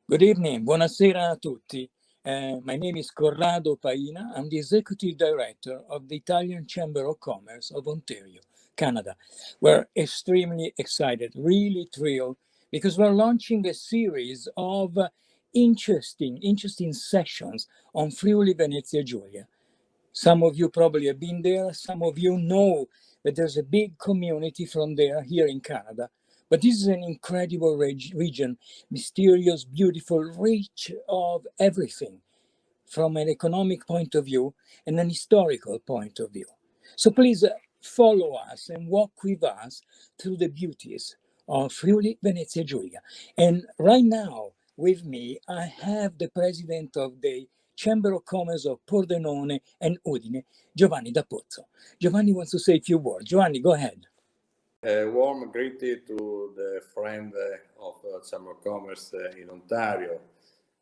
Good evening, buonasera a tutti. My name is Corrado Paina. I'm the Executive Director of the Italian Chamber of Commerce of Ontario, Canada. We're extremely excited, really thrilled, because we're launching a series of interesting sessions on Friuli Venezia Giulia. Some of you probably have been there. Some of you know that there's a big community from there here in Canada. But this is an incredible region, mysterious, beautiful, rich of everything from an economic point of view and an historical point of view. So please follow us and walk with us through the beauties of Friuli Venezia Giulia. And right now with me, I have the president of the Chamber of Commerce of Pordenone and Udine, Giovanni da Pozzo. Giovanni wants to say a few words. Giovanni, go ahead. A warm greeting to the friend of Chamber of Commerce in Ontario,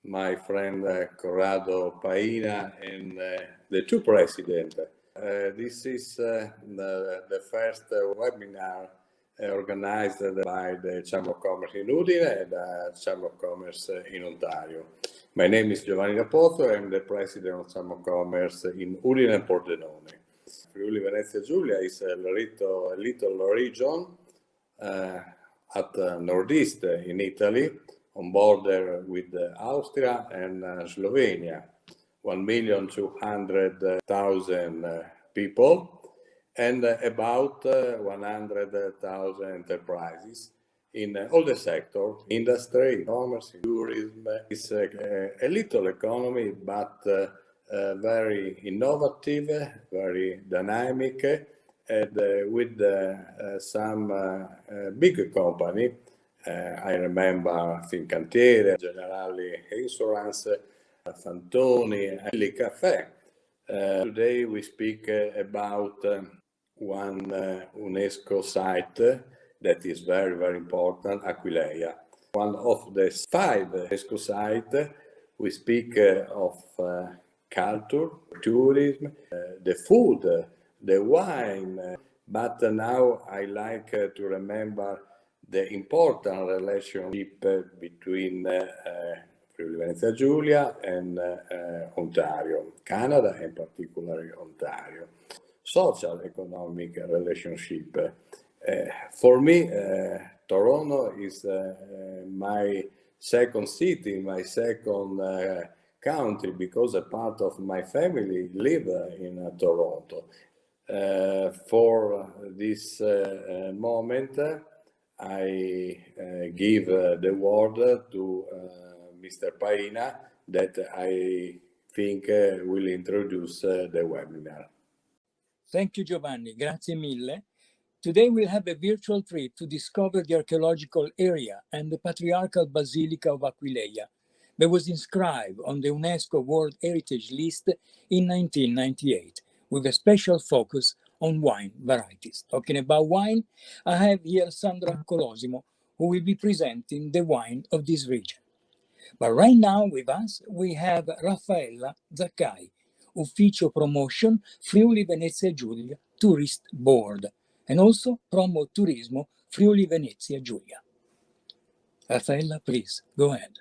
my friend Corrado Paina, and the two presidents. This is the first webinar organized by the Chamber of Commerce in Udine and the Chamber of Commerce in Ontario. My name is Giovanni da Pozzo. I'm the president of Chamber of Commerce in Udine and Pordenone. Friuli Venezia Giulia is a little region at northeast in Italy, on border with Austria and Slovenia, 1,200,000 people, and about 100,000 enterprises in all the sectors: industry, commerce, tourism. It's a little economy, but very innovative, very dynamic, and with some big company. I remember Fincantieri, Generali Insurance, Fantoni, and Cafe. Today we speak about one UNESCO site that is very, very important, Aquileia. One of the 5 UNESCO sites. We speak of culture, tourism, the food, the wine, but now I like to remember the important relationship between Friuli Venezia Giulia and Ontario, Canada, and particularly Ontario. Social economic relationship. For me, Toronto is my second city, my second country, because a part of my family live in Toronto. For this moment, I give the word to Mr. Paina, that I think will introduce the webinar. Thank you, Giovanni. Grazie mille. Today we'll have a virtual trip to discover the archaeological area and the Patriarchal Basilica of Aquileia that was inscribed on the UNESCO World Heritage List in 1998, with a special focus on wine varieties. Talking about wine, I have here Sandra Colosimo, who will be presenting the wine of this region. But right now with us, we have Raffaella Zaccai, Ufficio Promotion Friuli Venezia Giulia Tourist Board, and also PromoTurismo Friuli Venezia Giulia. Raffaella, please, go ahead.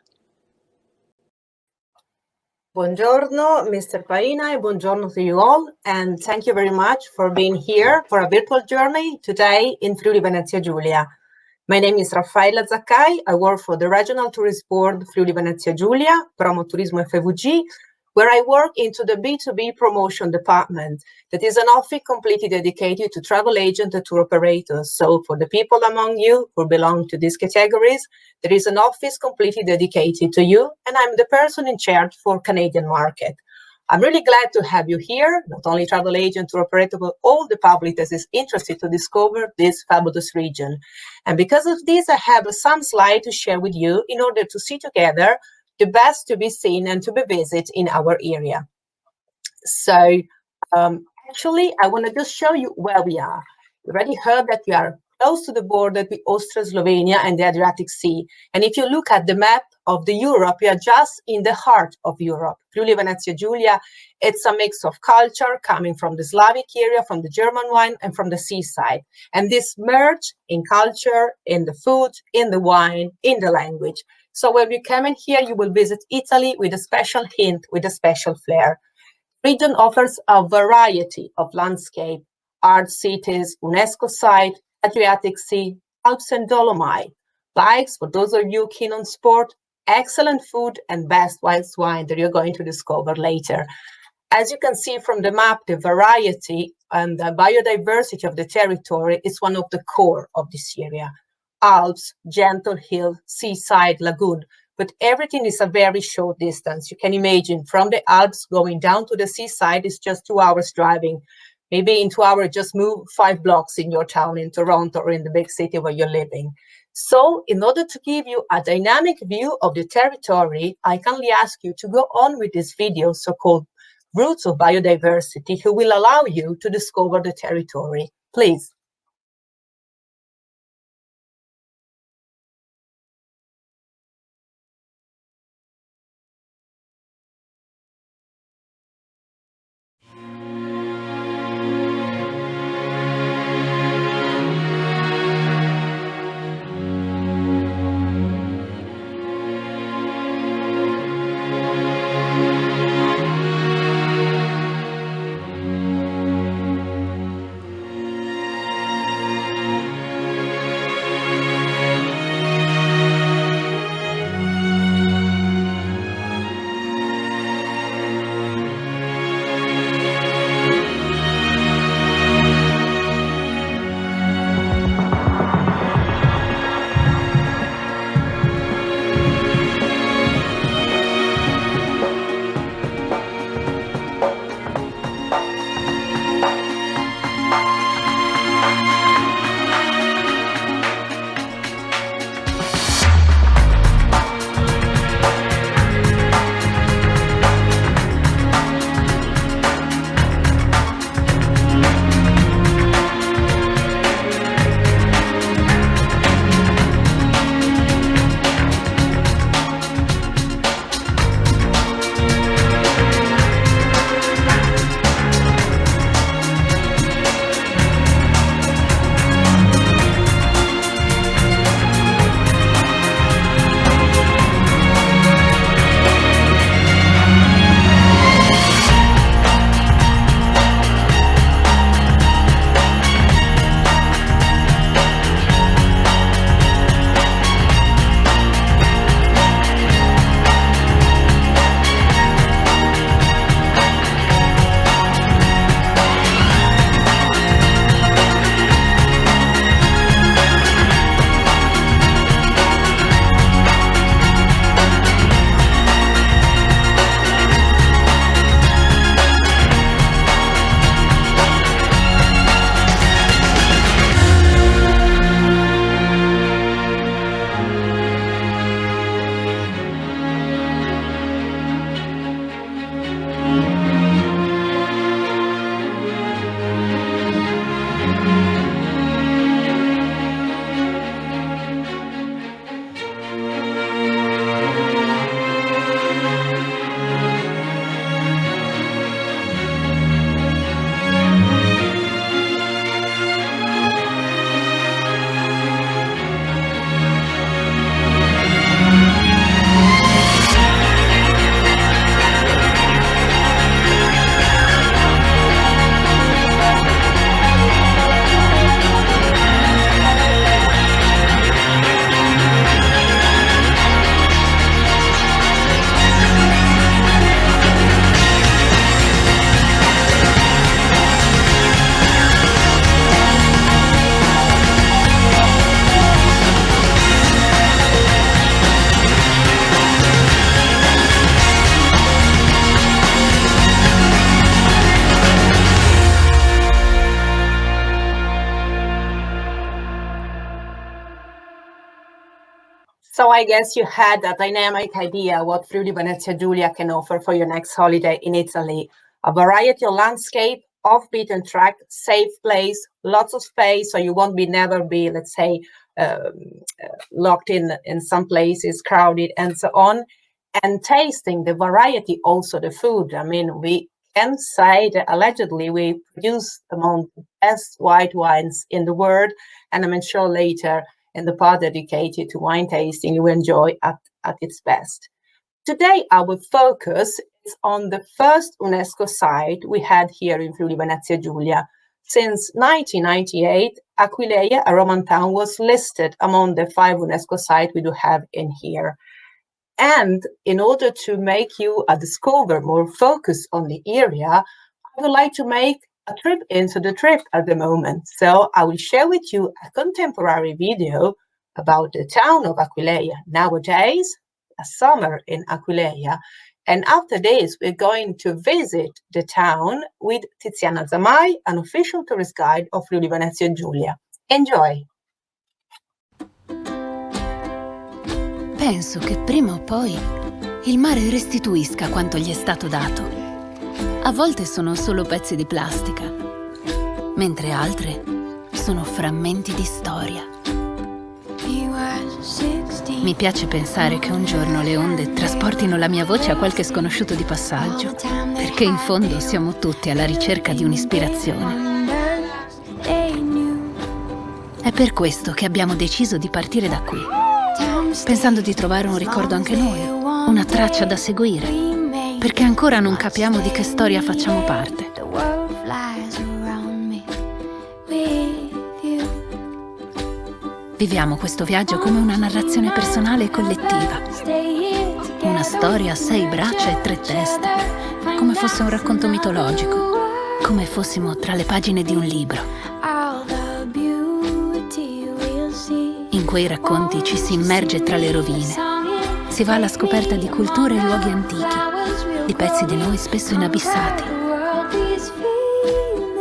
Buongiorno, Mr. Paina, buongiorno to you all, and thank you very much for being here for a virtual journey today in Friuli Venezia Giulia. My name is Raffaella Zaccai. I work for the Regional Tourist Board Friuli Venezia Giulia, PromoTurismoFVG, where I work into the B2B promotion department. That is an office completely dedicated to travel agents and tour operators. So for the people among you who belong to these categories, there is an office completely dedicated to you, and I'm the person in charge for Canadian market. I'm really glad to have you here, not only travel agent, tour operator, but all the public that is interested to discover this fabulous region. And because of this, I have some slides to share with you in order to see together the best to be seen and to be visited in our area. So actually, I want to just show you where we are. You already heard that we are close to the border with Austria, Slovenia, and the Adriatic Sea. And if you look at the map of the Europe, we are just in the heart of Europe. Friuli Venezia Giulia, it's a mix of culture coming from the Slavic area, from the German wine, and from the seaside. And this merge in culture, in the food, in the wine, in the language. So when you come in here, you will visit Italy with a special hint, with a special flair. Region offers a variety of landscape, art cities, UNESCO site, Adriatic Sea, Alps and Dolomite, bikes for those of you keen on sport, excellent food, and best white wine that you're going to discover later. As you can see from the map, the variety and the biodiversity of the territory is one of the core of this area. Alps, gentle hill, seaside, lagoon, but everything is a very short distance. You can imagine from the Alps going down to the seaside is just 2 hours driving. Maybe in 2 hours, just move 5 blocks in your town, in Toronto or in the big city where you're living. So in order to give you a dynamic view of the territory, I kindly ask you to go on with this video, so-called Roots of Biodiversity, who will allow you to discover the territory. Please. So I guess you had a dynamic idea what Friuli Venezia Giulia can offer for your next holiday in Italy. A variety of landscape, off-beaten track, safe place, lots of space, so you won't never be, let's say, locked in some places, crowded, and so on. And tasting the variety, also the food. I mean, we can say that allegedly we produce among the best white wines in the world, and I'm sure later in the part dedicated to wine tasting, you will enjoy at at its best. Today, our focus is on the first UNESCO site we had here in Friuli Venezia Giulia. Since 1998, Aquileia, a Roman town, was listed among the 5 UNESCO sites we do have in here. And in order to make you discover more focus on the area, I would like to make a trip into the trip at the moment. So I will share with you a contemporary video about the town of Aquileia nowadays, a summer in Aquileia. And after this, we're going to visit the town with Tiziana Zamai, an official tourist guide of Friuli Venezia Giulia. Enjoy! Penso che prima o poi il mare restituisca quanto gli è stato dato. A volte sono solo pezzi di plastica, mentre altre sono frammenti di storia. Mi piace pensare che un giorno le onde trasportino la mia voce a qualche sconosciuto di passaggio, perché in fondo siamo tutti alla ricerca di un'ispirazione. È per questo che abbiamo deciso di partire da qui, pensando di trovare un ricordo anche noi, una traccia da seguire, perché ancora non capiamo di che storia facciamo parte. Viviamo questo viaggio come una narrazione personale e collettiva, una storia a 6 braccia e 3 teste, come fosse un racconto mitologico, come fossimo tra le pagine di un libro. In quei racconti ci si immerge tra le rovine, si va alla scoperta di culture e luoghi antichi, di pezzi di noi spesso inabissati.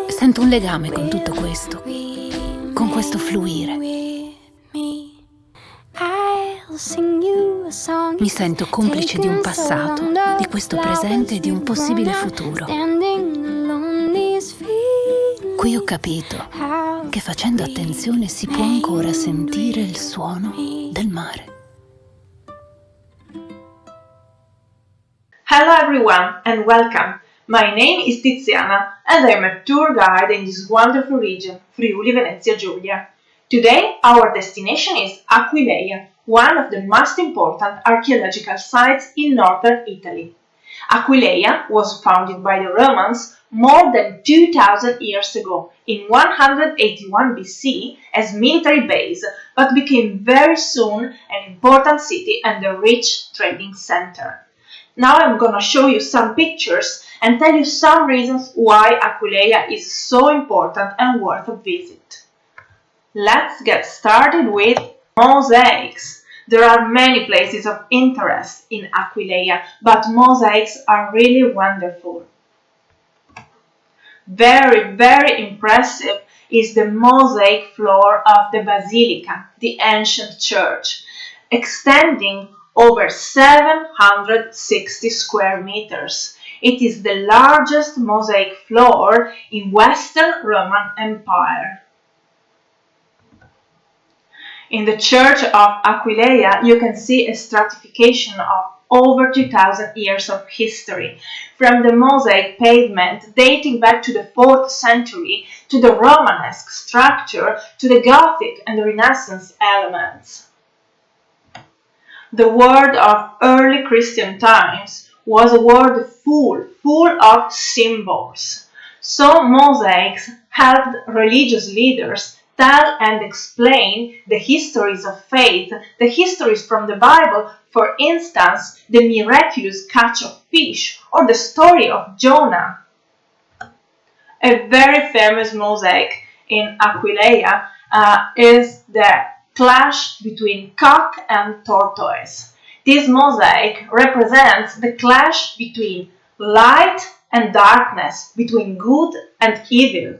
Sento un legame con tutto questo, con questo fluire. Mi sento complice di un passato, di questo presente e di un possibile futuro. Qui ho capito che facendo attenzione si può ancora sentire il suono del mare. Hello everyone and welcome. My name is Tiziana and I am a tour guide in this wonderful region, Friuli Venezia Giulia. Today our destination is Aquileia, one of the most important archaeological sites in northern Italy. Aquileia was founded by the Romans more than 2000 years ago in 181 BC as military base, but became very soon an important city and a rich trading center. Now I'm gonna show you some pictures and tell you some reasons why Aquileia is so important and worth a visit. Let's get started with mosaics. There are many places of interest in Aquileia, but mosaics are really wonderful. Very, very impressive is the mosaic floor of the Basilica, the ancient church, extending over 760 square meters. It is the largest mosaic floor in Western Roman Empire. In the Church of Aquileia, you can see a stratification of over 2000 years of history, from the mosaic pavement dating back to the 4th century, to the Romanesque structure, to the Gothic and Renaissance elements. The word of early Christian times was a word full of symbols. So mosaics helped religious leaders tell and explain the histories of faith, the histories from the Bible, for instance, the miraculous catch of fish or the story of Jonah. A very famous mosaic in Aquileia is the clash between cock and tortoise. This mosaic represents the clash between light and darkness, between good and evil.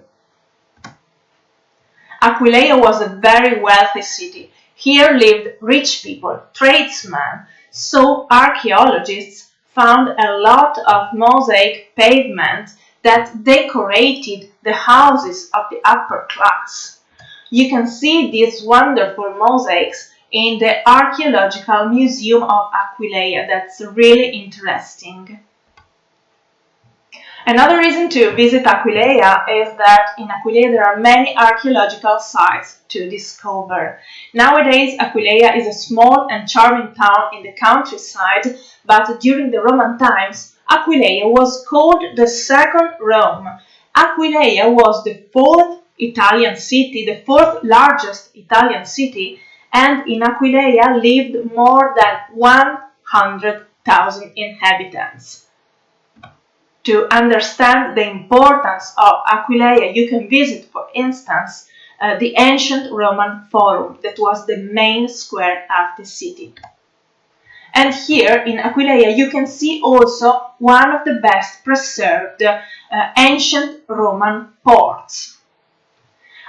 Aquileia was a very wealthy city. Here lived rich people, tradesmen, so archaeologists found a lot of mosaic pavement that decorated the houses of the upper class. You can see these wonderful mosaics in the Archaeological Museum of Aquileia. That's really interesting. Another reason to visit Aquileia is that in Aquileia there are many archaeological sites to discover. Nowadays, Aquileia is a small and charming town in the countryside, but during the Roman times, Aquileia was called the Second Rome. Aquileia was the fourth Italian city, the fourth largest Italian city, and in Aquileia lived more than 100,000 inhabitants. To understand the importance of Aquileia, you can visit, for instance, the ancient Roman Forum, that was the main square of the city. And here in Aquileia, you can see also one of the best preserved ancient Roman ports.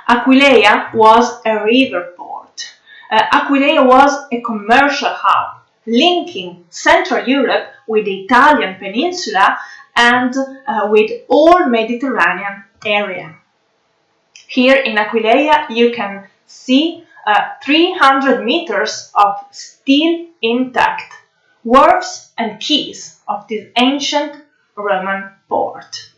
Aquileia was a river port. Aquileia was a commercial hub, linking Central Europe with the Italian peninsula and with all Mediterranean area. Here in Aquileia you can see 300 meters of still intact wharves and quays of this ancient Roman port.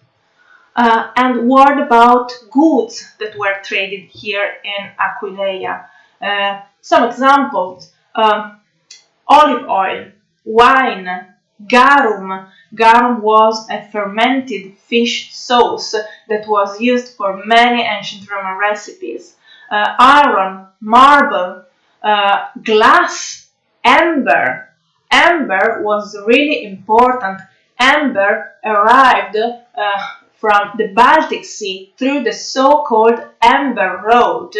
And what about goods that were traded here in Aquileia? Some examples: olive oil, wine, garum. Garum was a fermented fish sauce that was used for many ancient Roman recipes. Iron, marble, glass, amber. Amber was really important. Amber arrived from the Baltic Sea through the so-called Amber Road,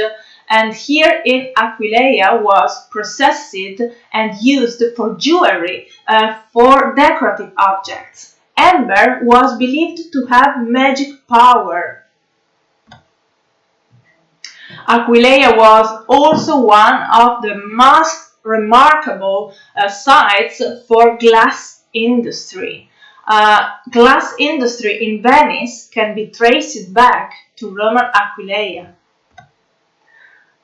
and here in Aquileia was processed and used for jewelry, for decorative objects. Amber was believed to have magic power. Aquileia was also one of the most remarkable sites for glass industry. Glass industry in Venice can be traced back to Roman Aquileia.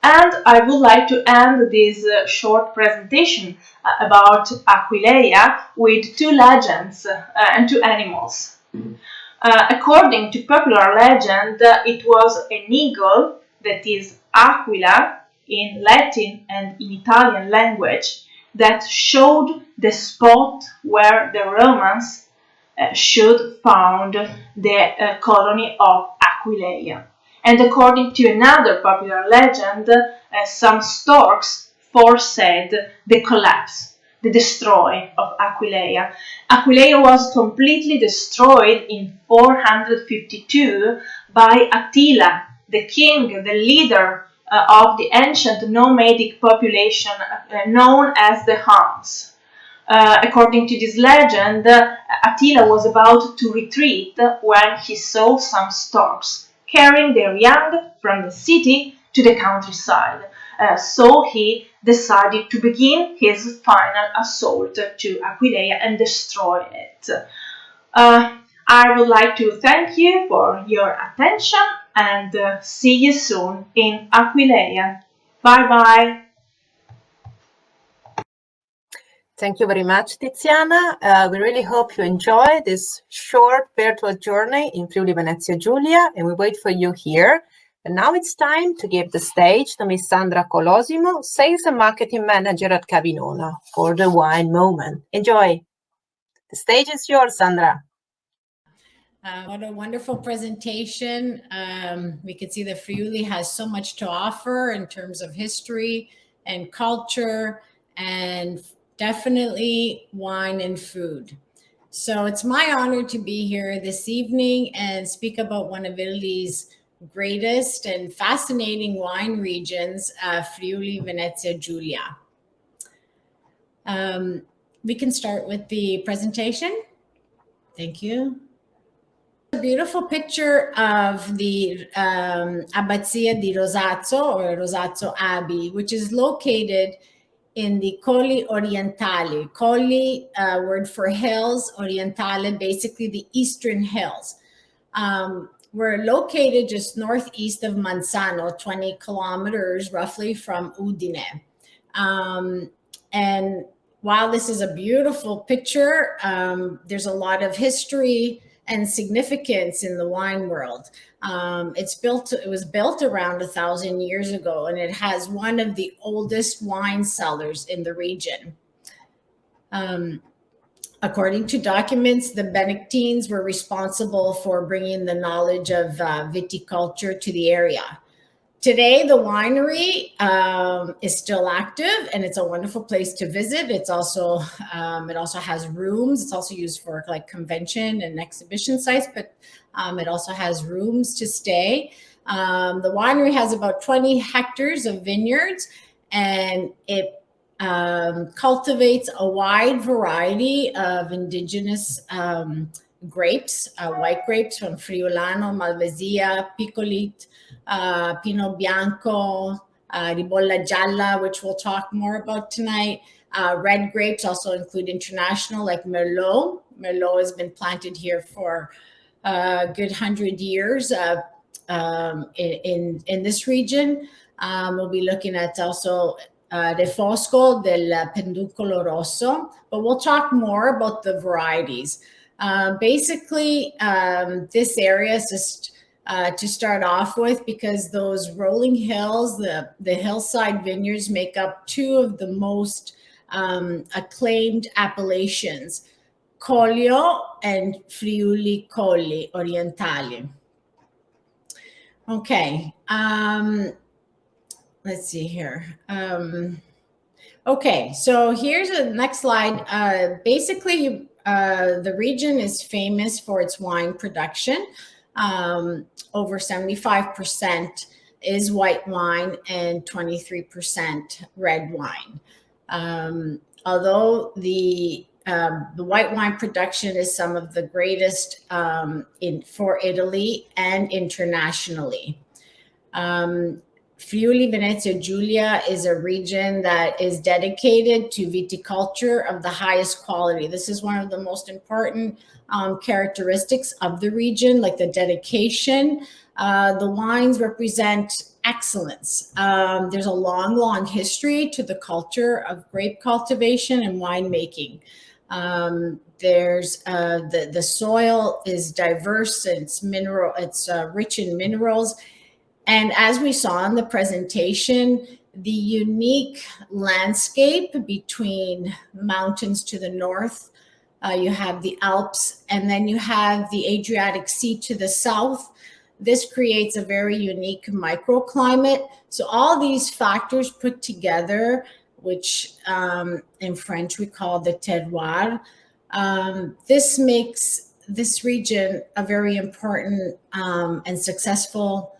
And I would like to end this short presentation about Aquileia with two legends and two animals. According to popular legend, it was an eagle, that is Aquila in Latin and in Italian language, that showed the spot where the Romans should found the colony of Aquileia. And according to another popular legend, some storks foresaid the collapse, the destroy of Aquileia. Aquileia was completely destroyed in 452 by Attila, the king, the leader of the ancient nomadic population known as the Huns. According to this legend, Attila was about to retreat when he saw some storks carrying their young from the city to the countryside. So he decided to begin his final assault to Aquileia and destroy it. I would like to thank you for your attention and see you soon in Aquileia. Bye bye. Thank you very much, Tiziana. We really hope you enjoy this short virtual journey in Friuli Venezia Giulia, and we wait for you here. And now it's time to give the stage to Ms. Sandra Colosimo, Sales and Marketing Manager at Cavinona, for the wine moment. Enjoy. The stage is yours, Sandra. What a wonderful presentation. We can see that Friuli has so much to offer in terms of history and culture, and definitely wine and food. So it's my honor to be here this evening and speak about one of Italy's greatest and fascinating wine regions, Friuli Venezia Giulia. We can start with the presentation. Thank you. A beautiful picture of the Abbazia di Rosazzo, or Rosazzo Abbey, which is located in the Colli Orientali. Colli, word for hills, Orientale, basically the eastern hills. We're located just northeast of Manzano, 20 kilometers roughly from Udine. And while this is a beautiful picture, there's a lot of history and significance in the wine world. It was built around 1,000 years ago, and it has one of the oldest wine cellars in the region. According to documents, the Benedictines were responsible for bringing the knowledge of viticulture to the area. Today, the winery is still active, and it's a wonderful place to visit. It's also it also has rooms. It's also used for like convention and exhibition sites, but it also has rooms to stay. The winery has about 20 hectares of vineyards, and it cultivates a wide variety of indigenous grapes, white grapes from Friulano, Malvasia, Piccolit, Pinot Bianco, Ribolla Gialla, which we'll talk more about tonight. Red grapes also include international, like Merlot. Merlot has been planted here for a good 100 years in this region. We'll be looking at also Refosco del Penducolo Rosso, but we'll talk more about the varieties. Basically, this area is just to start off with, because those rolling hills, the hillside vineyards make up two of the most acclaimed appellations, Collio and Friuli Colli Orientali. Okay. Let's see here. Okay, so here's the next slide. Basically, the region is famous for its wine production. Over 75% is white wine and 23% red wine. Although the white wine production is some of the greatest for Italy and internationally. Friuli Venezia Giulia is a region that is dedicated to viticulture of the highest quality. This is one of the most important characteristics of the region, like the dedication. The wines represent excellence. There's a long history to the culture of grape cultivation and winemaking. The soil is diverse, it's rich in minerals. And as we saw in the presentation, the unique landscape between mountains to the north, you have the Alps, and then you have the Adriatic Sea to the south. This creates a very unique microclimate. So all these factors put together, which in French we call the terroir, this makes this region a very important and successful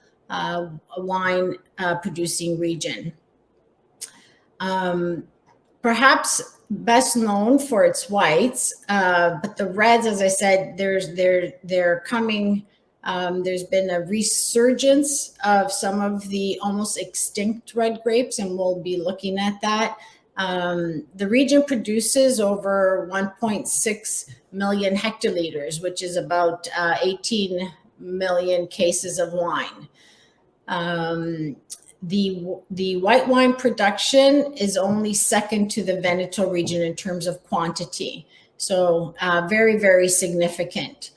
wine producing region. Perhaps best known for its whites, but the reds, as I said, they're coming. There's been a resurgence of some of the almost extinct red grapes, and we'll be looking at that. The region produces over 1.6 million hectoliters, which is about 18 million cases of wine. The white wine production is only second to the Veneto region in terms of quantity. So very, very significant.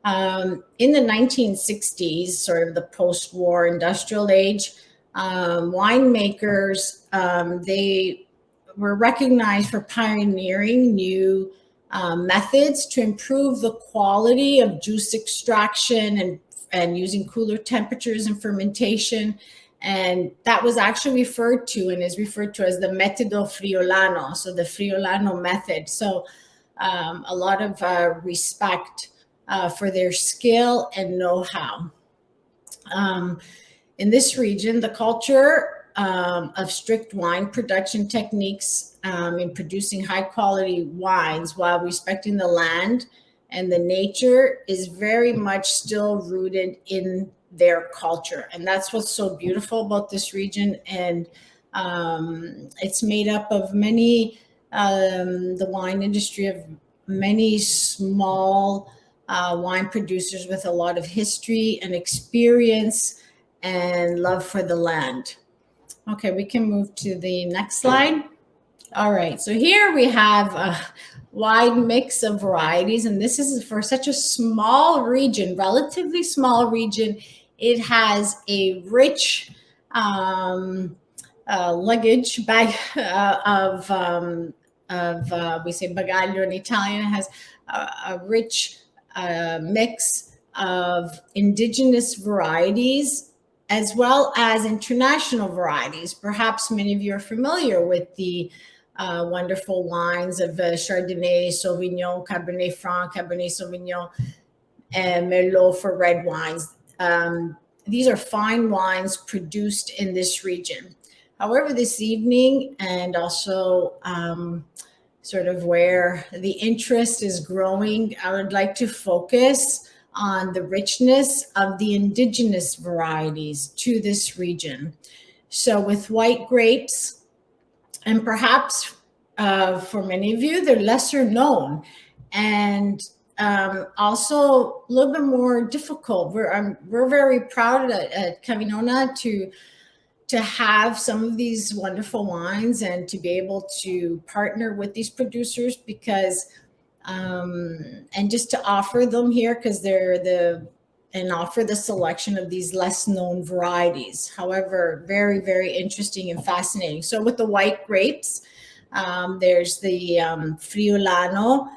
In the 1960s, sort of the post-war industrial age, winemakers, they were recognized for pioneering new methods to improve the quality of juice extraction and using cooler temperatures and fermentation. And that was actually referred to and is referred to as the metodo friulano, so the Friulano method. So a lot of respect for their skill and know-how. In this region, the culture of strict wine production techniques in producing high-quality wines while respecting the land and the nature is very much still rooted in their culture. And that's what's so beautiful about this region. And it's made up of many, the wine industry of many small wine producers with a lot of history and experience and love for the land. Okay, we can move to the next slide. All right, so here we have wide mix of varieties. And this is for such a small region, relatively small region. It has a rich luggage bag we say bagaglio in Italian. It has a rich mix of indigenous varieties as well as international varieties. Perhaps many of you are familiar with the wonderful wines of Chardonnay, Sauvignon, Cabernet Franc, Cabernet Sauvignon, and Merlot for red wines. These are fine wines produced in this region. However, this evening, and also sort of where the interest is growing, I would like to focus on the richness of the indigenous varieties to this region. So with white grapes, and perhaps for many of you, they're lesser known, and also a little bit more difficult. We're very proud at Cavinona to have some of these wonderful wines and to be able to partner with these producers because and just to offer them here because and offer the selection of these less known varieties. However, very, very interesting and fascinating. So with the white grapes, there's the Friulano,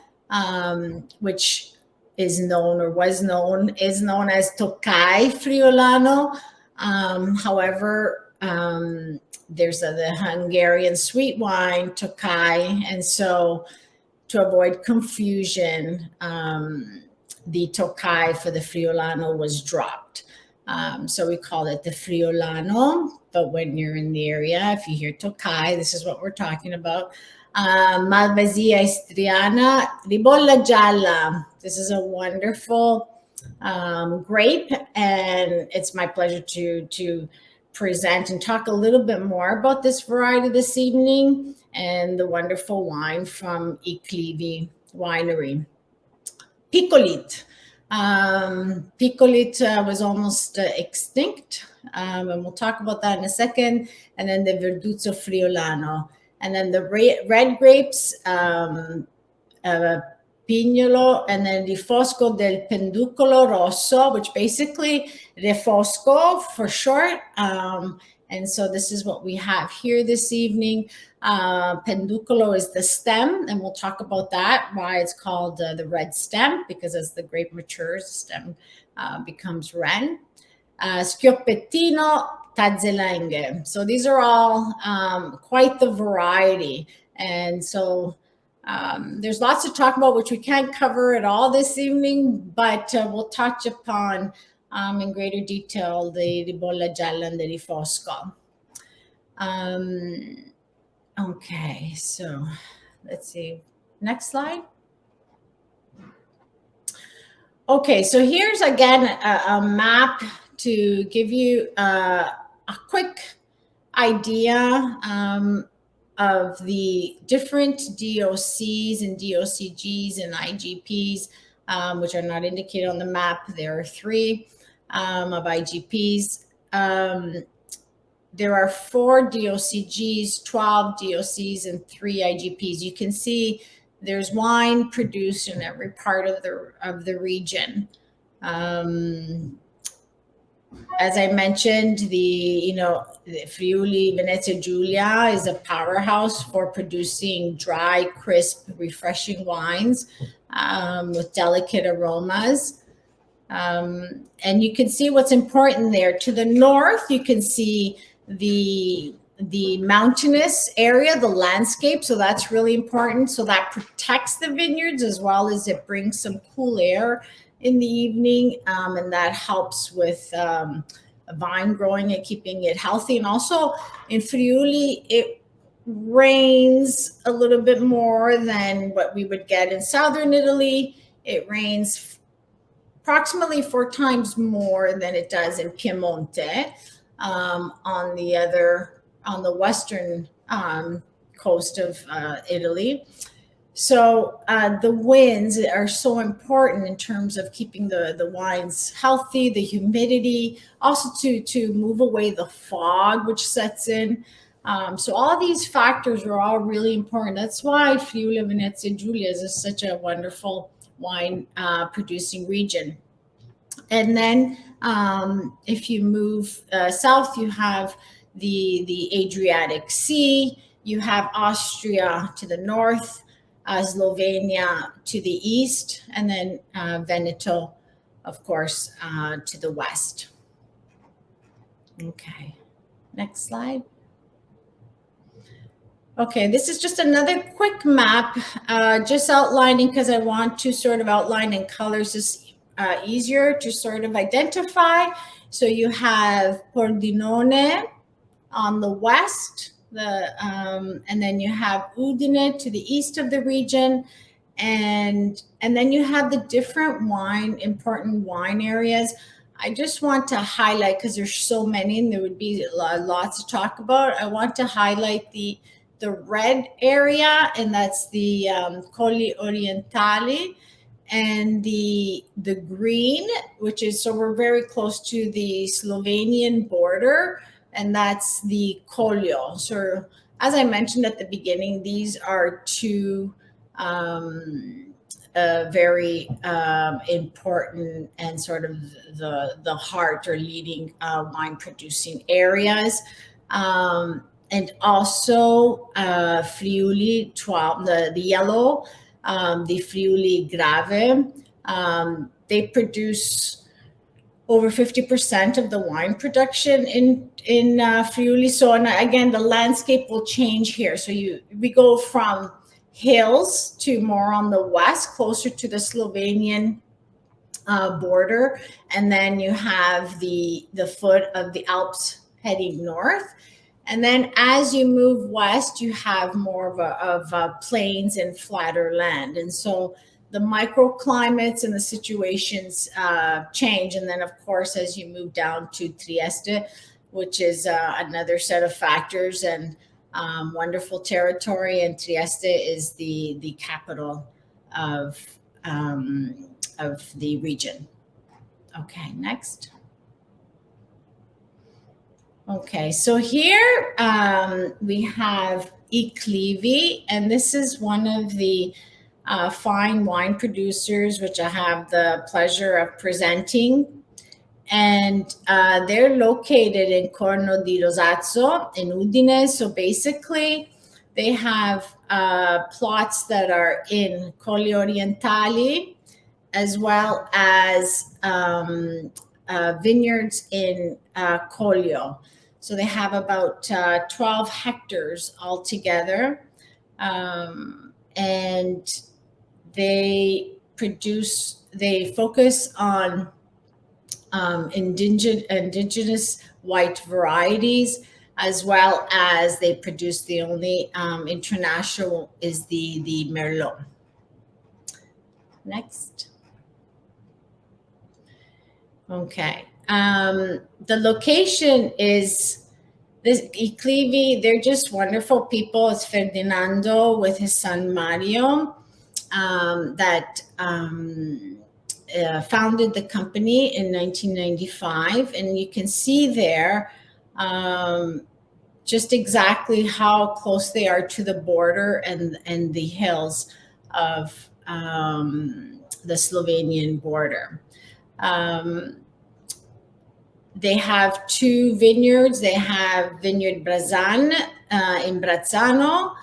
which is known or is known as Tokai Friulano. However, there's the Hungarian sweet wine, Tokai, and so to avoid confusion, the Tokai for the Friulano was dropped. So we call it the Friulano, but when you're in the area, if you hear Tokai, this is what we're talking about. Malvasia Istriana, Ribolla Gialla. This is a wonderful grape, and it's my pleasure to present and talk a little bit more about this variety this evening and the wonderful wine from Iclivi Winery. Picolit. Picolit was almost extinct, and we'll talk about that in a second. And then the Verduzzo Friulano. And then the red grapes, Pignolo, and then Refosco del Penducolo Rosso, which basically Refosco for short. And so this is what we have here this evening. Penducolo is the stem, and we'll talk about that, why it's called the red stem, because as the grape matures, the stem becomes red. Schioppettino, Tazzelenghe. So these are all quite the variety. And so there's lots to talk about, which we can't cover at all this evening, but we'll touch upon in greater detail the Ribolla Gialla and the Refosco. Okay, so let's see. Next slide. Okay, so here's again a map to give you a quick idea of the different DOCs and DOCGs and IGPs, which are not indicated on the map. There are 3 of IGPs. There are 4 DOCGs, 12 DOCs, and 3 IGPs. You can see there's wine produced in every part of the region. As I mentioned, the Friuli Venezia Giulia is a powerhouse for producing dry, crisp, refreshing wines with delicate aromas. And you can see what's important there. To the north, you can see the mountainous area, the landscape. So that's really important. So that protects the vineyards as well as it brings some cool air in the evening, and that helps with vine growing and keeping it healthy. And also in Friuli, it rains a little bit more than what we would get in southern Italy. It rains approximately 4 times more than it does in Piemonte, on the western coast of Italy. So the winds are so important in terms of keeping the wines healthy, the humidity, also to move away the fog which sets in. So all these factors are all really important. That's why Friuli Venezia Giulia is such a wonderful wine producing region. And then if you move south, you have the Adriatic Sea, you have Austria to the north, Slovenia to the east, and then Veneto, of course, to the west. Okay, next slide. Okay, this is just another quick map, just outlining, because I want to sort of outline in colors is easier to sort of identify. So you have Pordenone on the west, and then you have Udine to the east of the region, and then you have the different important wine areas. I just want to highlight, because there's so many and there would be lots to talk about. I want to highlight the red area, and that's the Colli Orientali, and the green, which is, so we're very close to the Slovenian border, and that's the Collio. So as I mentioned at the beginning, these are two very important and sort of the heart or leading wine producing areas. And also Friuli 12, the yellow, the Friuli Grave. They produce over 50% of the wine production in Friuli. So again, the landscape will change here. So we go from hills to more on the west, closer to the Slovenian border, and then you have the foot of the Alps heading north. And then as you move west, you have more of a plains and flatter land. And so the microclimates and the situations change. And then, of course, as you move down to Trieste, which is another set of factors and wonderful territory. And Trieste is the capital of the region. Okay, next. Okay, so here we have Iclivi, and this is one of the fine wine producers, which I have the pleasure of presenting. And they're located in Corno di Rosazzo in Udine. So basically, they have plots that are in Colli Orientali, as well as vineyards in Collio. So they have about 12 hectares altogether, and they focus on indigenous white varieties, as well as they produce the only international is the Merlot. Next. Okay. The location is this Iclivi. They're just wonderful people. It's Ferdinando with his son Mario that founded the company in 1995. And you can see there just exactly how close they are to the border and the hills of the Slovenian border. They have two vineyards. They have Vineyard Brazan in Brazzano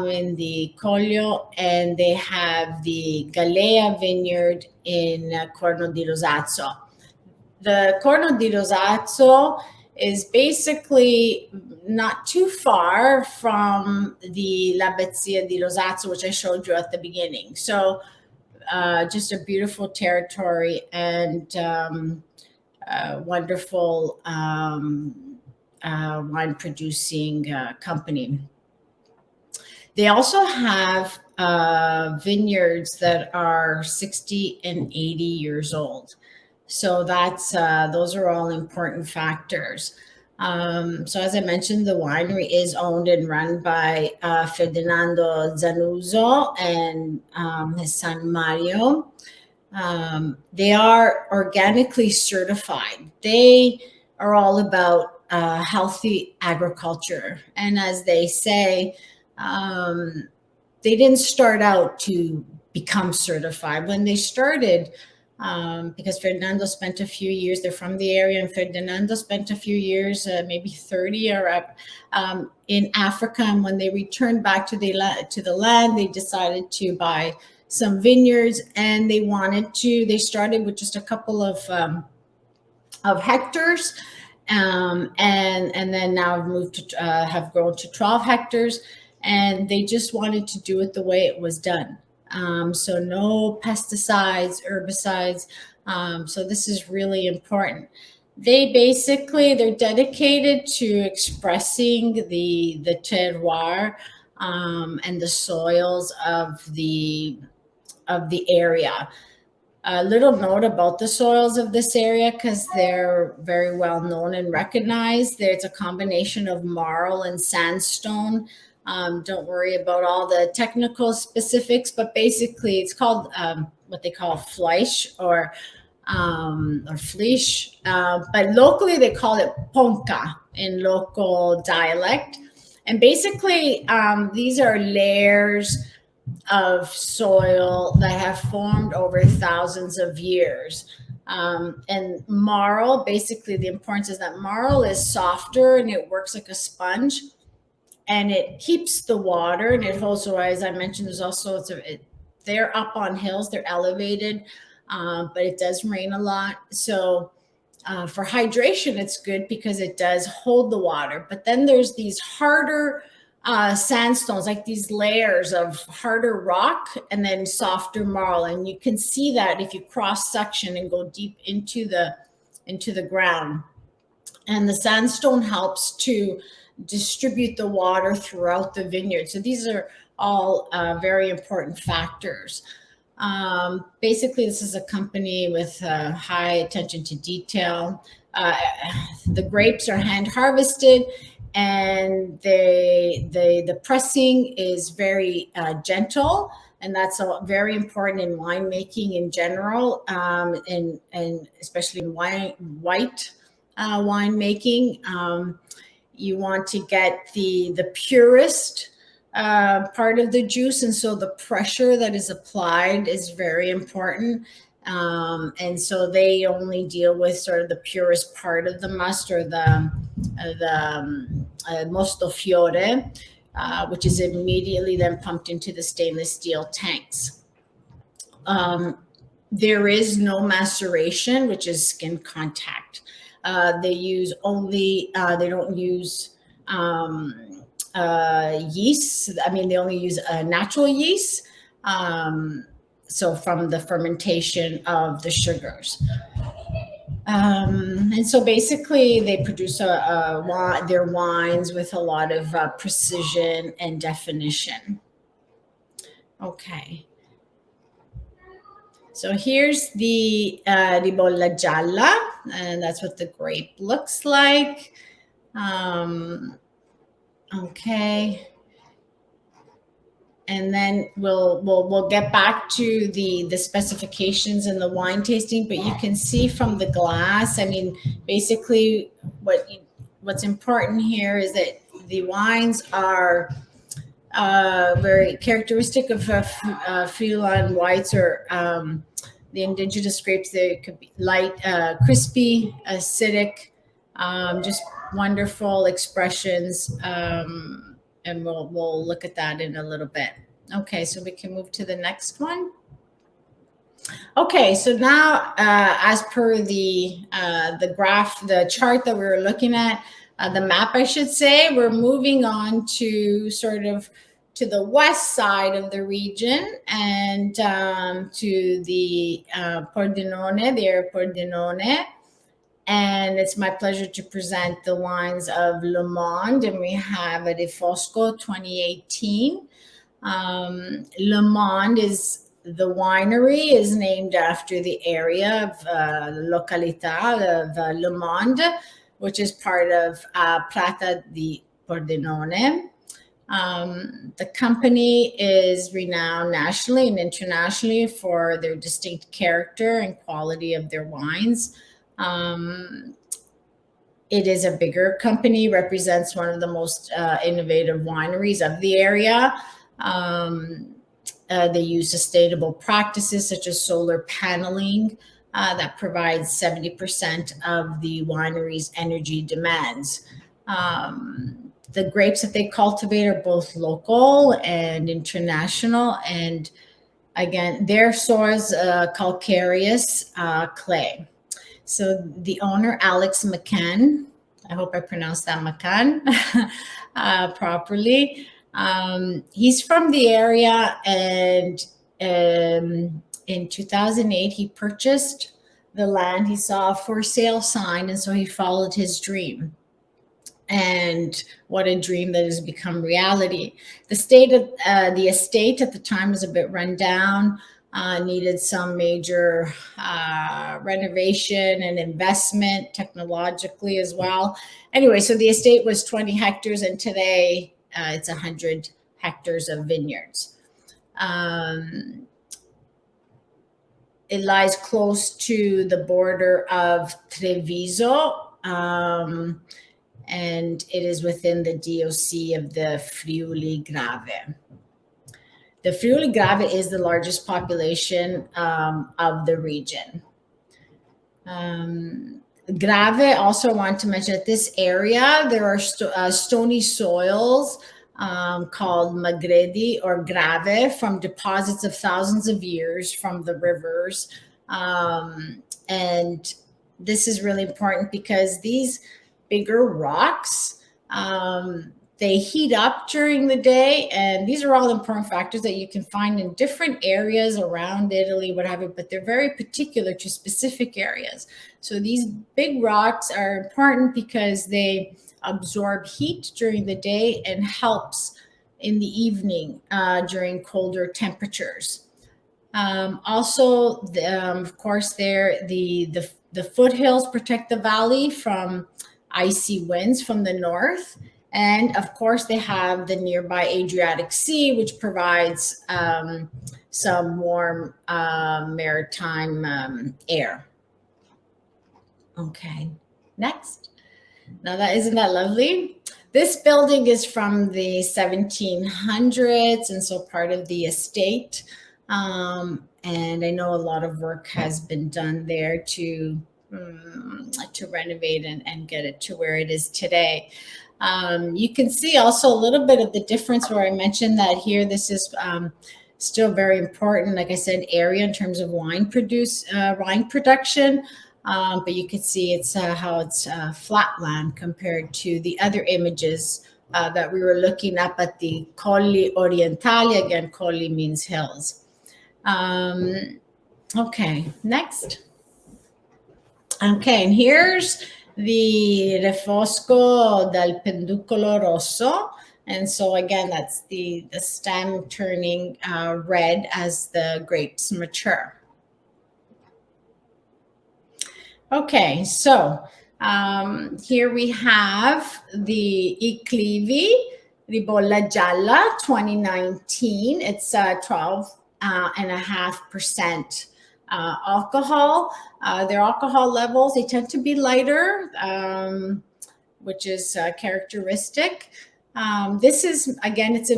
in the Collio, and they have the Galea vineyard in Corno di Rosazzo. The Corno di Rosazzo is basically not too far from the L'Abbazia di Rosazzo, which I showed you at the beginning. So just a beautiful territory and wonderful wine producing company. They also have vineyards that are 60 and 80 years old. So that's those are all important factors. So as I mentioned, the winery is owned and run by Ferdinando Zanuzzo and his son Mario. They are organically certified. They are all about healthy agriculture. And as they say, they didn't start out to become certified. When they started, because Ferdinando spent a few years, they're from the area, and Ferdinando spent a few years, maybe 30 or in Africa. And when they returned back to the land, they decided to buy some vineyards, and they started with just a couple of hectares, and then now have grown to 12 hectares, and they just wanted to do it the way it was done. So no pesticides, herbicides. So this is really important. They're dedicated to expressing the terroir and the soils of the area. A little note about the soils of this area, because they're very well known and recognized. There's a combination of marl and sandstone. Don't worry about all the technical specifics, but basically it's called what they call fleisch or fleisch, but locally they call it ponca in local dialect. And basically these are layers of soil that have formed over thousands of years. And marl, basically the importance is that marl is softer and it works like a sponge, and it keeps the water, and it also, as I mentioned, there's also, they're up on hills, they're elevated, but it does rain a lot. So for hydration, it's good because it does hold the water. But then there's these harder sandstones, like these layers of harder rock and then softer marl. And you can see that if you cross section and go deep into the ground. And the sandstone helps to distribute the water throughout the vineyard. So these are all very important factors. Basically, this is a company with high attention to detail. The grapes are hand harvested, and the pressing is very gentle, and that's very important in winemaking in general, and especially in white winemaking. You want to get the purest part of the juice, and so the pressure that is applied is very important. And so they only deal with sort of the purest part of the must, or the mosto fiore, which is immediately then pumped into the stainless steel tanks. There is no maceration, which is skin contact. They use only, they don't use yeast. I mean, they only use natural yeast. So from the fermentation of the sugars. And so basically they produce their wines with a lot of precision and definition. Okay. So here's the Ribolla Gialla, and that's what the grape looks like. Okay. And then we'll get back to the specifications and the wine tasting, but you can see from the glass, I mean, basically what's important here is that the wines are very characteristic of Friuli whites, or the indigenous grapes. They could be light, crispy, acidic, just wonderful expressions. And we'll look at that in a little bit. Okay, so we can move to the next one. Okay, so now as per the graph, the chart that we were looking at, the map, I should say, we're moving on to sort of to the west side of the region, and to the Pordenone, the area Pordenone. And it's my pleasure to present the wines of Le Monde, and we have a Refosco 2018. Le Monde is the winery is named after the area of località of Le Monde, which is part of Prata di Pordenone. The company is renowned nationally and internationally for their distinct character and quality of their wines. It is a bigger company, represents one of the most innovative wineries of the area. They use sustainable practices such as solar paneling that provides 70% of the winery's energy demands. The grapes that they cultivate are both local and international. And again, their soils calcareous clay. So the owner, Alex McCann, I hope I pronounced that McCann properly. He's from the area, and in 2008, he purchased the land. He saw a for sale sign, and so he followed his dream. And what a dream that has become reality. The estate at the time was a bit run down, needed some major renovation and investment technologically as well. Anyway, so the estate was 20 hectares, and today it's 100 hectares of vineyards. It lies close to the border of Treviso, and it is within the DOC of the Friuli Grave. The Friuli Grave is the largest population of the region. Grave, also I want to mention that this area, there are stony soils called magredi or grave from deposits of thousands of years from the rivers. And this is really important because these bigger rocks, they heat up during the day, and these are all important factors that you can find in different areas around Italy, what have you, but they're very particular to specific areas. So these big rocks are important because they absorb heat during the day and helps in the evening during colder temperatures. Also, of course, the foothills protect the valley from icy winds from the north. And of course, they have the nearby Adriatic Sea, which provides some warm maritime air. Okay, next. Now isn't that lovely? This building is from the 1700s, and so part of the estate. And I know a lot of work has been done there to renovate and get it to where it is today. You can see also a little bit of the difference where I mentioned that here, this is still very important, like I said, area in terms of wine production. But you can see it's how it's flat land compared to the other images that we were looking up at the Colli Orientali. Again, Colli means hills. Okay, next. Okay, and here's the Refosco del Penducolo Rosso. And so again, that's the stem turning red as the grapes mature. Okay, so here we have the Iclivi Ribolla Gialla 2019. It's 12.5% alcohol. Their alcohol levels, they tend to be lighter, which is characteristic. This is, again, it's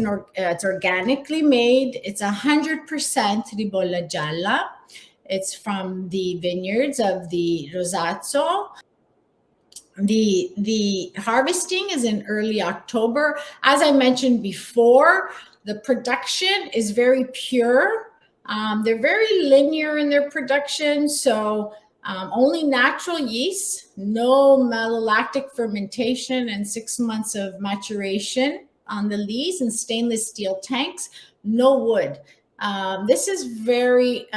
organically made. It's 100% Ribolla Gialla. It's from the vineyards of the Rosazzo. The harvesting is in early October. As I mentioned before, the production is very pure. They're very linear in their production, so only natural yeast, no malolactic fermentation, and 6 months of maturation on the lees and stainless steel tanks, no wood. This is very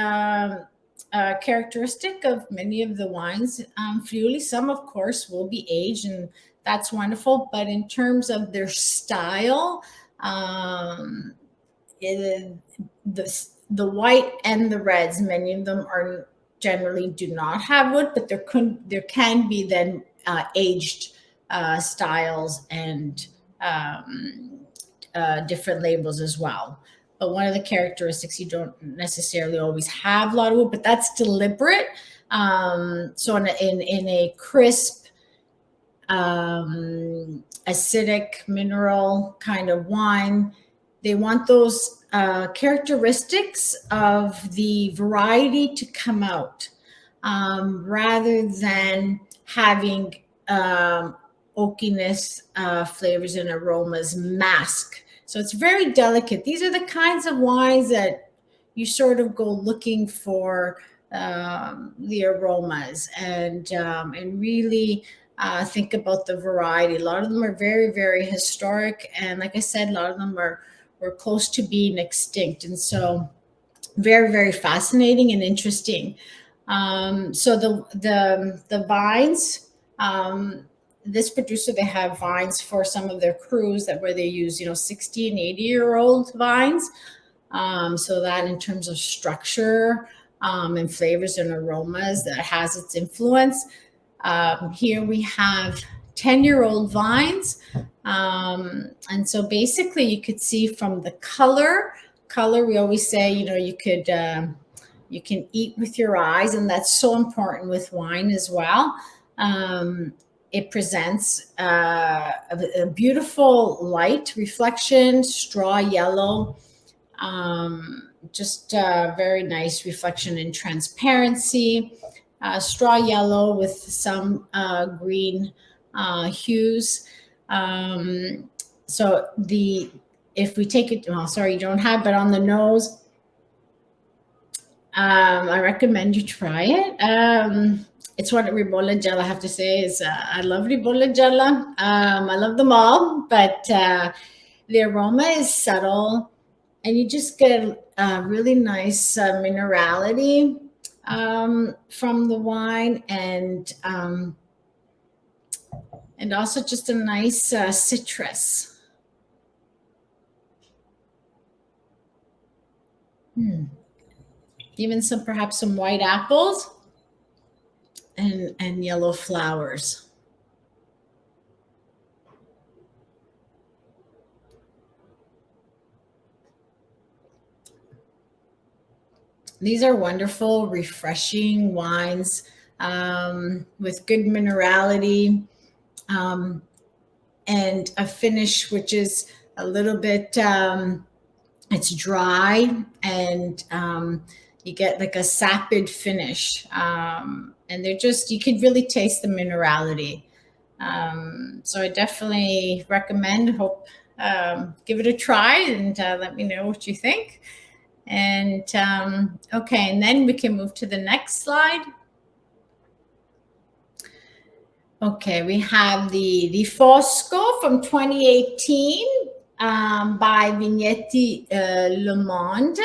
characteristic of many of the wines. Friuli, some of course will be aged, and that's wonderful, but in terms of their style, the white and the reds, many of them are generally do not have wood, but there can be then aged styles and different labels as well. But one of the characteristics, you don't necessarily always have a lot of wood, but that's deliberate. So in a crisp acidic mineral kind of wine. They want those characteristics of the variety to come out, rather than having oakiness, flavors and aromas mask. So it's very delicate. These are the kinds of wines that you sort of go looking for the aromas and really think about the variety. A lot of them are very, very historic. And like I said, a lot of them were close to being extinct. And so very, very fascinating and interesting. So the vines, this producer, they have vines for some of their crews where they use, 60 and 80-year-old vines. So that in terms of structure and flavors and aromas, that has its influence. Here we have 10-year-old vines. And so basically you could see from the color, we always say, you can eat with your eyes, and that's so important with wine as well. It presents a beautiful light reflection, straw yellow, just very nice reflection and transparency. Straw yellow with some green hues. So if we take it, sorry, you don't have, but on the nose, I recommend you try it. It's what Ribolla Gialla, I have to say, is I love Ribolla Gialla. I love them all, but the aroma is subtle, and you just get really nice minerality from the wine, and also just a nice citrus. Even perhaps some white apples and yellow flowers. These are wonderful, refreshing wines with good minerality and a finish which is a little bit, it's dry, and you get like a sapid finish. And they're just, you can really taste the minerality. So I definitely recommend, give it a try and let me know what you think. And okay, and then we can move to the next slide. Okay, we have the Refosco from 2018 by Vigneti Le Monde.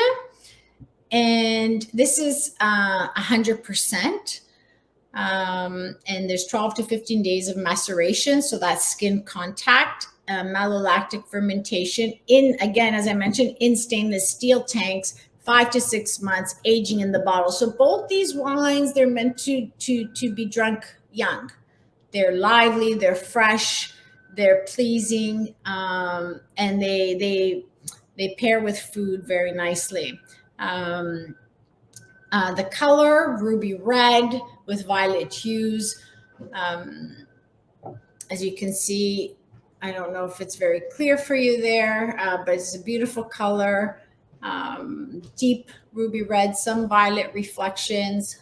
And this is 100%. And there's 12 to 15 days of maceration. So that's skin contact, malolactic fermentation in, again, as I mentioned, in stainless steel tanks, 5 to 6 months, aging in the bottle. So both these wines, they're meant to be drunk young. They're lively, they're fresh, they're pleasing, and they pair with food very nicely. The color, ruby red with violet hues. As you can see, I don't know if it's very clear for you there, but it's a beautiful color. Deep ruby red, some violet reflections.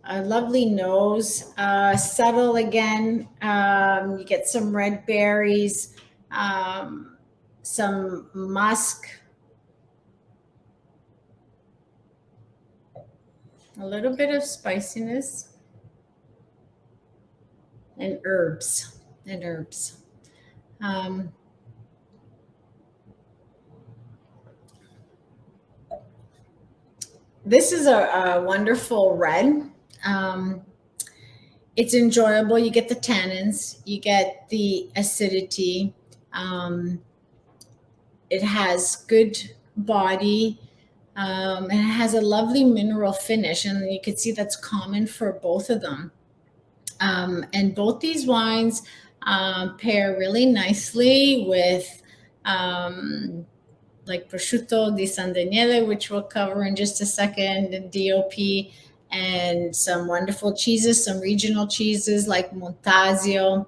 A lovely nose, subtle again. You get some red berries, some musk, a little bit of spiciness, and herbs. This is a wonderful red. It's enjoyable. You get the tannins, you get the acidity. It has good body, and it has a lovely mineral finish. And you can see that's common for both of them. And both these wines pair really nicely with like Prosciutto di San Daniele, which we'll cover in just a second, the DOP, and some wonderful cheeses, some regional cheeses like Montasio.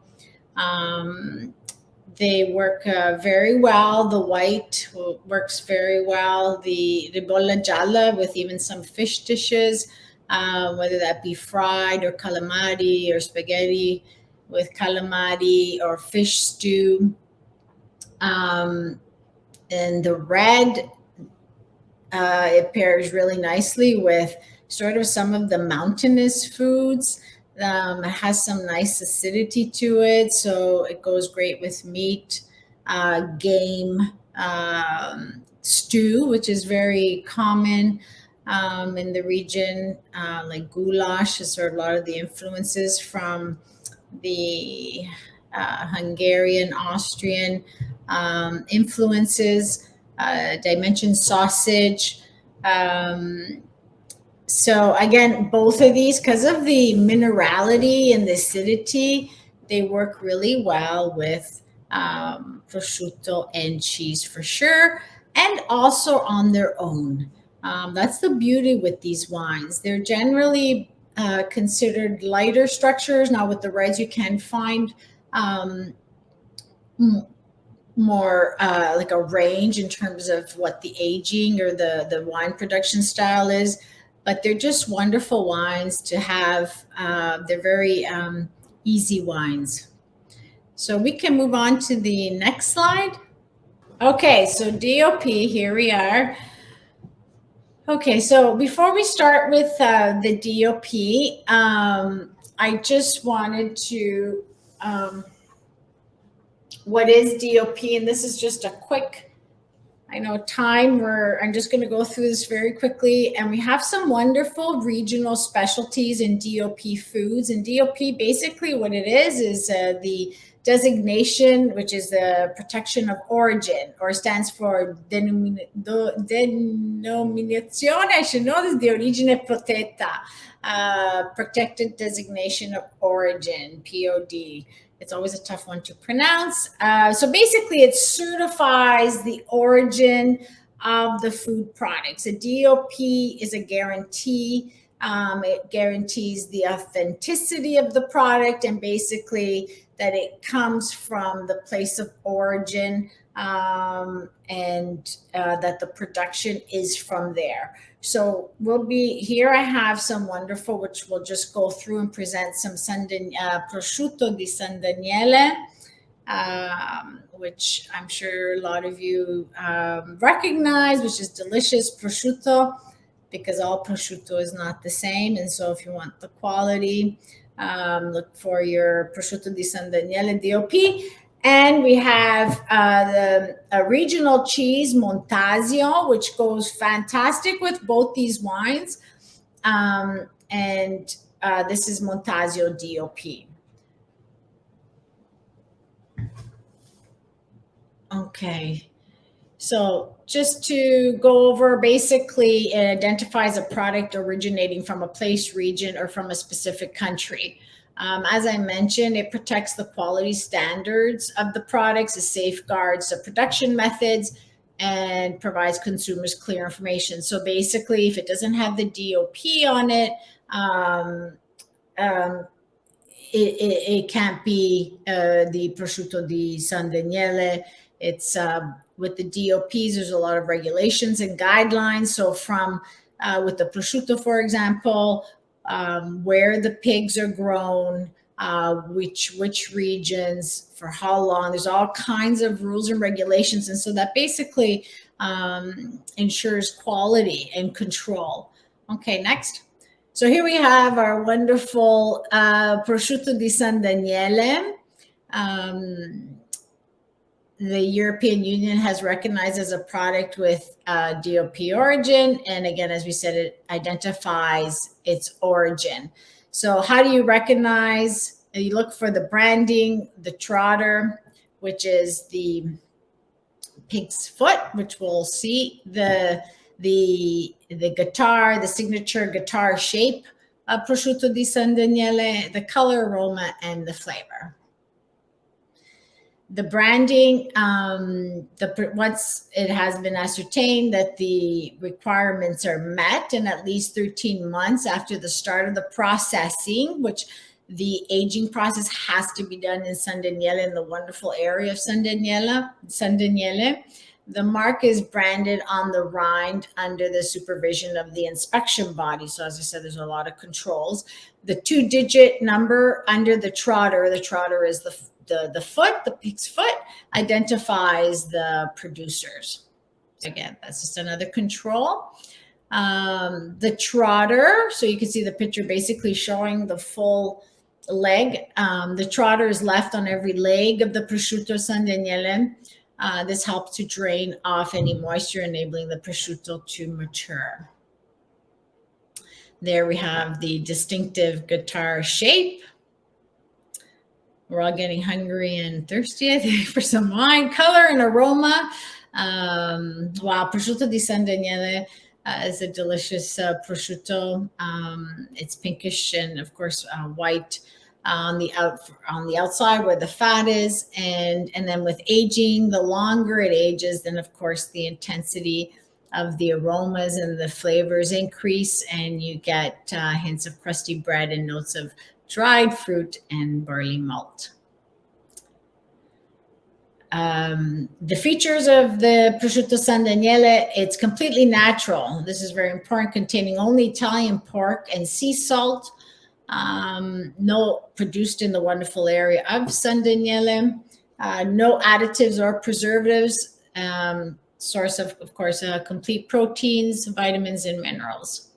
They work very well. The white works very well. The Ribolla Gialla with even some fish dishes, whether that be fried or calamari or spaghetti with calamari or fish stew. And the red, it pairs really nicely with sort of some of the mountainous foods. It has some nice acidity to it, so it goes great with meat, game, stew, which is very common in the region, like goulash is sort of a lot of the influences from the Hungarian, Austrian influences. I mentioned sausage. So again, both of these, because of the minerality and the acidity, they work really well with prosciutto and cheese for sure, and also on their own. That's the beauty with these wines. They're generally considered lighter structures. Now with the reds, you can find more like a range in terms of what the aging or the wine production style is. But they're just wonderful wines to have. They're very easy wines. So we can move on to the next slide. Okay, so DOP, here we are. Okay, so before we start with the DOP, I just wanted to, what is DOP? And this is just a quick, I know time where I'm just going to go through this very quickly. And we have some wonderful regional specialties in DOP foods. And DOP, basically what it is the designation, which is the protection of origin, or stands for Denominazione di Origine Protetta, protected designation of origin, POD. It's always a tough one to pronounce. So basically, it certifies the origin of the food products. A DOP is a guarantee. It guarantees the authenticity of the product and basically that it comes from the place of origin and that the production is from there. So we'll be here. I have some wonderful, which we'll just go through and present some prosciutto di San Daniele, which I'm sure a lot of you recognize, which is delicious prosciutto, because all prosciutto is not the same. And so if you want the quality, look for your prosciutto di San Daniele DOP. And we have the regional cheese, Montasio, which goes fantastic with both these wines. This is Montasio DOP. Okay. So just to go over, basically it identifies a product originating from a place, region, or from a specific country. As I mentioned, it protects the quality standards of the products, it safeguards the production methods, and provides consumers clear information. So basically, if it doesn't have the DOP on it, it can't be the prosciutto di San Daniele. It's with the DOPs, there's a lot of regulations and guidelines. So from with the prosciutto, for example, where the pigs are grown, which regions, for how long, there's all kinds of rules and regulations. And so that basically ensures quality and control. Okay, next. So here we have our wonderful prosciutto di San Daniele. The European Union has recognized as a product with DOP origin. And again, as we said, it identifies its origin. So how do you recognize? You look for the branding, the trotter, which is the pig's foot, which we'll see, the guitar, the signature guitar shape of prosciutto di San Daniele, the color, aroma, and the flavor. The branding, once it has been ascertained that the requirements are met, and at least 13 months after the start of the processing, which the aging process has to be done in San Daniele, in the wonderful area of San Daniele, the mark is branded on the rind under the supervision of the inspection body. So as I said, there's a lot of controls. The 2-digit number under the trotter is the foot, the pig's foot, identifies the producers. Again, that's just another control. The trotter, so you can see the picture basically showing the full leg. The trotter is left on every leg of the prosciutto San Daniele. This helps to drain off any moisture, enabling the prosciutto to mature. There we have the distinctive guitar shape. We're all getting hungry and thirsty, I think, for some wine. Color and aroma. Wow, prosciutto di San Daniele is a delicious prosciutto. It's pinkish and, of course, white on the outside where the fat is, and then with aging, the longer it ages, then of course the intensity of the aromas and the flavors increase, and you get hints of crusty bread and notes of dried fruit and barley malt. The features of the prosciutto San Daniele, it's completely natural. This is very important, containing only Italian pork and sea salt. No produced in the wonderful area of San Daniele, no additives or preservatives, source of course, complete proteins, vitamins, and minerals.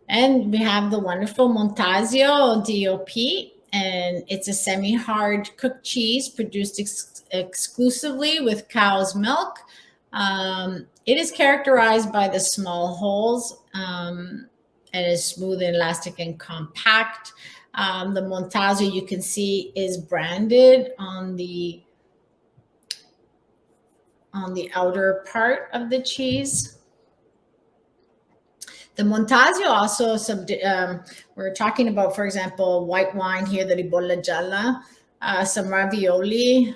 And we have the wonderful Montasio DOP, and it's a semi-hard cooked cheese produced exclusively with cow's milk. It is characterized by the small holes, and is smooth and elastic and compact. The Montasio, you can see, is branded on the outer part of the cheese. The Montasio also, we're talking about, for example, white wine here, the Ribolla Gialla, some ravioli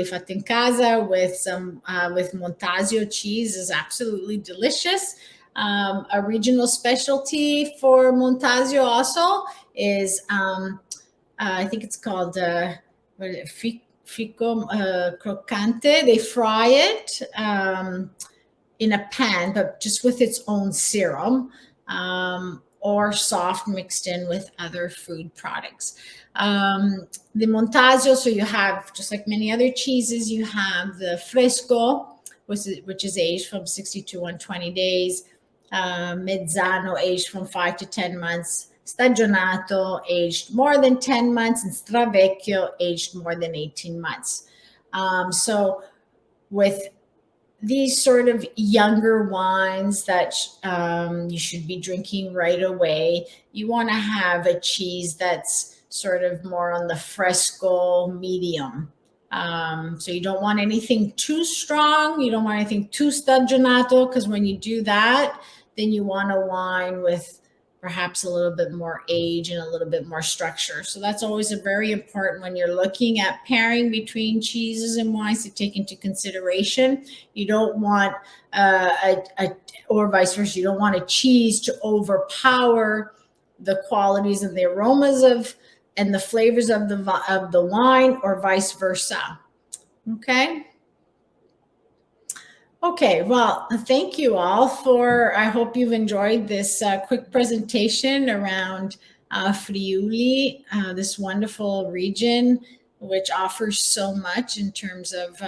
fatte in casa with Montasio cheese is absolutely delicious. A regional specialty for Montasio also is, I think it's called fico croccante. They fry it in a pan, but just with its own serum, or soft mixed in with other food products. The Montasio, so you have, just like many other cheeses, you have the fresco, which is aged from 60 to 120 days. Mezzano, aged from 5 to 10 months, stagionato, aged more than 10 months, and stravecchio, aged more than 18 months. So with these sort of younger wines that you should be drinking right away, you want to have a cheese that's sort of more on the fresco medium. So you don't want anything too strong. You don't want anything too stagionato, because when you do that, then you want a wine with perhaps a little bit more age and a little bit more structure. So that's always a very important when you're looking at pairing between cheeses and wines to take into consideration. You don't want or vice versa. You don't want a cheese to overpower the qualities and the aromas and the flavors of the wine, or vice versa. Okay. Okay, well, thank you all I hope you've enjoyed this quick presentation around Friuli, this wonderful region, which offers so much in terms of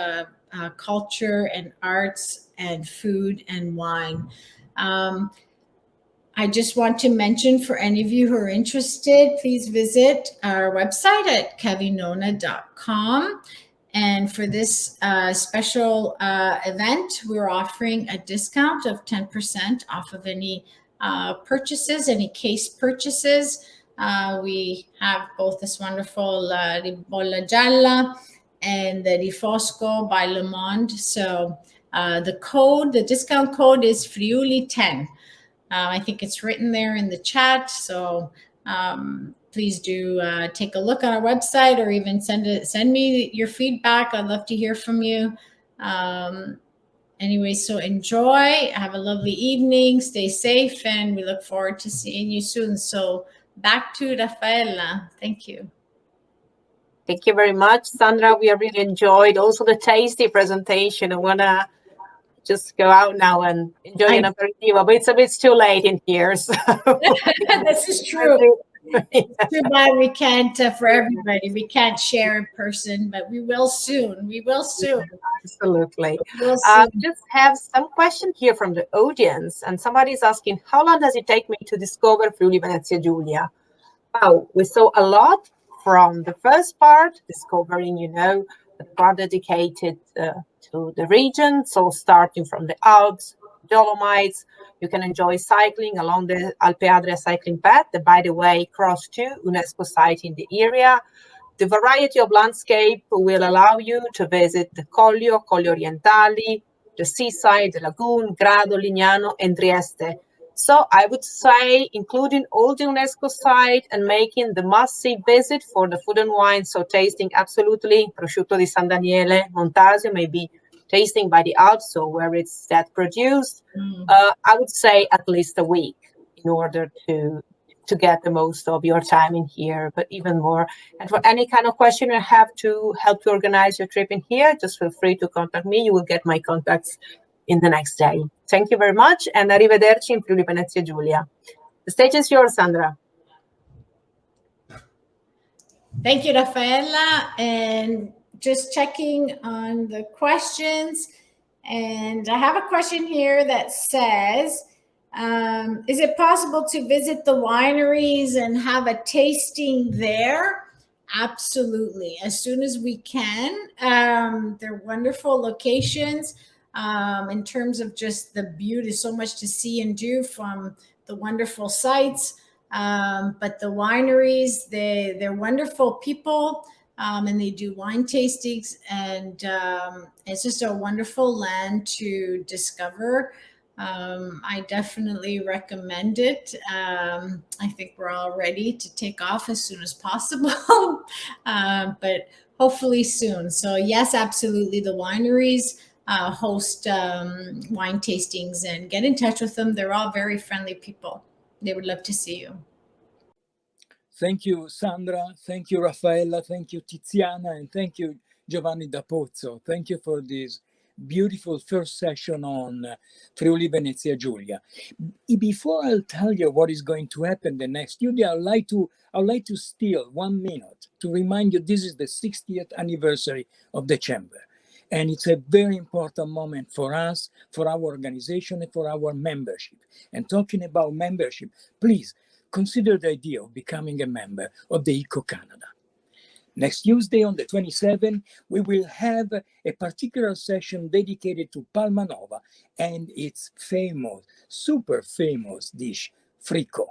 culture and arts and food and wine. I just want to mention, for any of you who are interested, please visit our website at cavinona.com. And for this special event, we're offering a discount of 10% off of any purchases, any case purchases. We have both this wonderful Ribolla Gialla and the Refosco by Le Monde. So the discount code is Friuli 10. I think it's written there in the chat. So please do take a look on our website, or even send me your feedback. I'd love to hear from you. Anyway, so enjoy, have a lovely evening, stay safe, and we look forward to seeing you soon. So back to Raffaella. Thank you. Thank you very much, Sandra. We have really enjoyed also the tasty presentation. I want to just go out now and enjoy an aperitivo, but it's a bit too late in here. So. This is true. It's too bad we can't, for everybody, we can't share in person, but we will soon. We will soon. Absolutely. We'll soon. Just have some question here from the audience, and somebody is asking, how long does it take me to discover Friuli Venezia Giulia? Wow, we saw a lot from the first part, discovering, the part dedicated to the region. So starting from the Alps, Dolomites, you can enjoy cycling along the Alpe Adria cycling path, that, by the way, cross to UNESCO site in the area. The variety of landscape will allow you to visit the Colli Orientali, the seaside, the lagoon, Grado, Lignano, and Trieste. So I would say including all the UNESCO site and making the must-see visit for the food and wine, so tasting absolutely Prosciutto di San Daniele, Montasio, maybe tasting by the Alps, so where it's that produced. I would say at least a week in order to get the most of your time in here, but even more. And for any kind of question you have to help to organize your trip in here, just feel free to contact me. You will get my contacts in the next day. Thank you very much, and arrivederci in Friuli Venezia Giulia. The stage is yours, Sandra. Thank you, Raffaella. And just checking on the questions. And I have a question here that says, is it possible to visit the wineries and have a tasting there? Absolutely. As soon as we can. They're wonderful locations. In terms of just the beauty, so much to see and do from the wonderful sites. But the wineries, they're wonderful people, and they do wine tastings, and it's just a wonderful land to discover. I definitely recommend it. I think we're all ready to take off as soon as possible, but hopefully soon. So yes, absolutely, the wineries host wine tastings, and get in touch with them. They're all very friendly people. They would love to see you. Thank you, Sandra. Thank you, Raffaella. Thank you, Tiziana. And thank you, Giovanni da Pozzo. Thank you for this beautiful first session on Friuli Venezia Giulia. Before I'll tell you what is going to happen the next studio, I'd like to steal 1 minute to remind you this is the 60th anniversary of the Chamber. And it's a very important moment for us, for our organization, and for our membership. And talking about membership, please consider the idea of becoming a member of the ICO Canada. Next Tuesday, on the 27th, we will have a particular session dedicated to Palmanova and its famous, super famous dish, frico.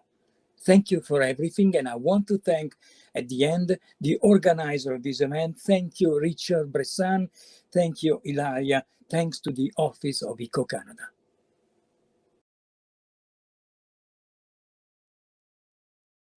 Thank you for everything, and I want to thank, at the end, the organizer of this event. Thank you, Richard Bressan. Thank you, Ilaria. Thanks to the Office of ICO Canada.